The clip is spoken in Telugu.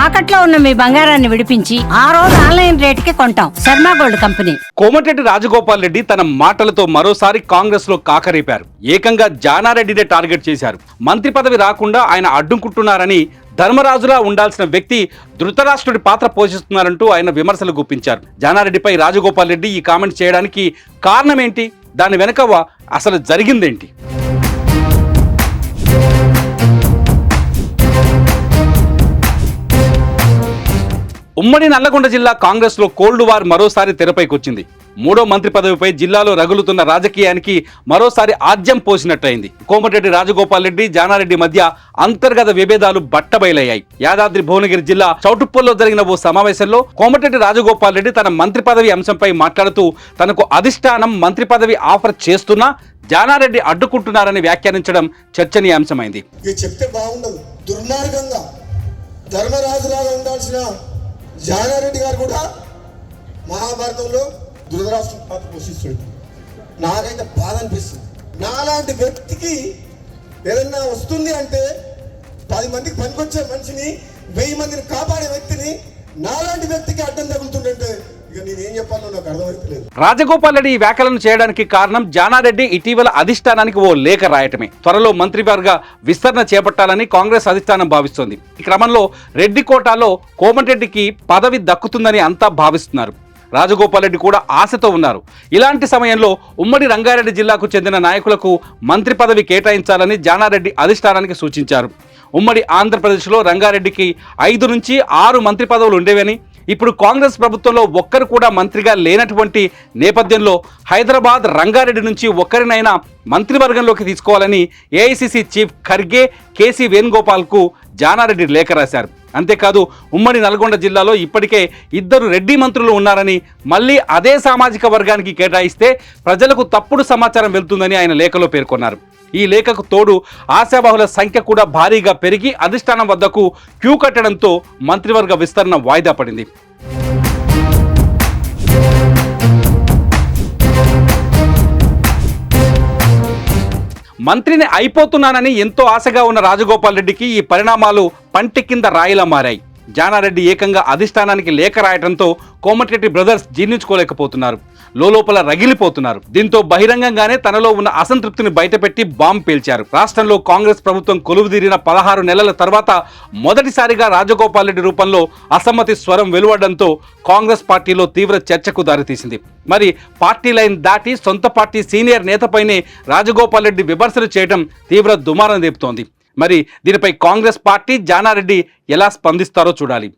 తాకట్లో ఉన్న మీ బంగారాన్ని విడిపించి ఆ రోజు ఆన్లైన్ రేటుకి కొంటాం. Sharma gold company. కోమటిరెడ్డి రాజగోపాల్ రెడ్డి తన మాటలతో మరోసారి కాంగ్రెస్ లో కాకరేపారు. ఏకంగా జానారెడ్డినే టార్గెట్ చేశారు. మంత్రి పదవి రాకుండా ఆయన అడ్డుకుంటున్నారని, ధర్మరాజులా ఉండాల్సిన వ్యక్తి ధృతరాష్ట్రుడి పాత్ర పోషిస్తున్నారంటూ ఆయన విమర్శలు గుప్పించారు. జానారెడ్డిపై రాజగోపాల్ రెడ్డి ఈ కామెంట్ చేయడానికి కారణం ఏంటి? దాని వెనుక అసలు జరిగిందేంటి? ఉమ్మడి నల్లగొండ జిల్లా కాంగ్రెస్ లో కోల్డ్ వార్ మరోసారి తెరపైకొచ్చింది. మూడో మంత్రి పదవిపై జిల్లాలో రగులుతున్న రాజకీయానికి మరోసారి ఆజ్యం పోసినట్టయింది. కోమటిరెడ్డి రాజగోపాల్ రెడ్డి, జానారెడ్డి మధ్య అంతర్గత విభేదాలు బట్టబయలయ్యాయి. యాదాద్రి భువనగిరి జిల్లా చౌటుప్పల్లో జరిగిన ఓ సమావేశంలో కోమటిరెడ్డి రాజగోపాల్ రెడ్డి తన మంత్రి పదవి అంశంపై మాట్లాడుతూ తనకు అధిష్టానం మంత్రి పదవి ఆఫర్ చేస్తున్నా జానారెడ్డి అడ్డుకుంటున్నారని వ్యాఖ్యానించడం చర్చనీయాంశమైంది. చెప్తే బాగుండదు, దుర్మార్గంగా ధర్మరాజులాగా ఉండాల్సిన జానారెడ్డి గారు కూడా మహాభారతంలో ధృతరాష్ట్రుడి పాత్ర పోషిస్తుడు. నాకైతే బాధ అనిపిస్తుంది. నాలాంటి వ్యక్తికి ఏదన్నా వస్తుంది అంటే 10 మందికి పనికొచ్చే మనిషిని, 1000 మందిని కాపాడే వ్యక్తిని నాలాంటి వ్యక్తికి అడ్డం తగులుతుంటే ఇక నేనేం చెప్పాలో నాకు అర్థమైతలేదు. రాజగోపాల్ రెడ్డి ఈ వ్యాఖ్యలను చేయడానికి కారణం జానారెడ్డి ఇటీవల అధిష్టానానికి ఓ లేఖ రాయటమే. త్వరలో మంత్రివర్గ విస్తరణ చేపట్టాలని కాంగ్రెస్ అధిష్టానం భావిస్తోంది. ఈ క్రమంలో రెడ్డి కోటాలో కోమటిరెడ్డికి పదవి దక్కుతుందని అంతా భావిస్తున్నారు. రాజగోపాల్ రెడ్డి కూడా ఆశతో ఉన్నారు. ఇలాంటి సమయంలో ఉమ్మడి రంగారెడ్డి జిల్లాకు చెందిన నాయకులకు మంత్రి పదవి కేటాయించాలని జానారెడ్డి అధిష్టానానికి సూచించారు. ఉమ్మడి ఆంధ్రప్రదేశ్లో రంగారెడ్డికి 5 నుంచి 6 మంత్రి పదవులు ఉండేవని, ఇప్పుడు కాంగ్రెస్ ప్రభుత్వంలో ఒక్కరు కూడా మంత్రిగా లేనటువంటి నేపథ్యంలో హైదరాబాద్, రంగారెడ్డి నుంచి ఒక్కరినైనా మంత్రివర్గంలోకి తీసుకోవాలని ఏఐసిసి చీఫ్ ఖర్గే, కేసీ వేణుగోపాల్కు జానారెడ్డి లేఖ రాశారు. అంతేకాదు ఉమ్మడి నల్గొండ జిల్లాలో ఇప్పటికే 2 రెడ్డి మంత్రులు ఉన్నారని, మళ్ళీ అదే సామాజిక వర్గానికి కేటాయిస్తే ప్రజలకు తప్పుడు సమాచారం వెళ్తుందని ఆయన లేఖలో పేర్కొన్నారు. ఈ లేఖకు తోడు ఆశావాహుల సంఖ్య కూడా భారీగా పెరిగి అధిష్టానం వద్దకు క్యూ కట్టడంతో మంత్రివర్గ విస్తరణ వాయిదా పడింది. మంత్రిని అయిపోతున్నానని ఎంతో ఆశగా ఉన్న రాజగోపాల్ రెడ్డికి ఈ పరిణామాలు పంటి కింద రాయిలా మారాయి. జానారెడ్డి ఏకంగా అధిష్టానానికి లేఖ రాయడంతో కోమటిరెడ్డి బ్రదర్స్ జీర్ణించుకోలేకపోతున్నారు. లోపల రగిలిపోతున్నారు. దీంతో బహిరంగంగానే తనలో ఉన్న అసంతృప్తిని బయటపెట్టి బాంబు పేల్చారు. రాష్ట్రంలో కాంగ్రెస్ ప్రభుత్వం కొలువుదీరిన 16 నెలల తర్వాత మొదటిసారిగా రాజగోపాల్ రెడ్డి రూపంలో అసమ్మతి స్వరం వెలువడడంతో కాంగ్రెస్ పార్టీలో తీవ్ర చర్చకు దారితీసింది. మరి పార్టీ లైన్ దాటి సొంత పార్టీ సీనియర్ నేతపైనే రాజగోపాల్ రెడ్డి విమర్శలు చేయడం తీవ్ర దుమారం రేపుతోంది. మరి దీనిపై కాంగ్రెస్ పార్టీ, జానారెడ్డి ఎలా స్పందిస్తారో చూడాలి.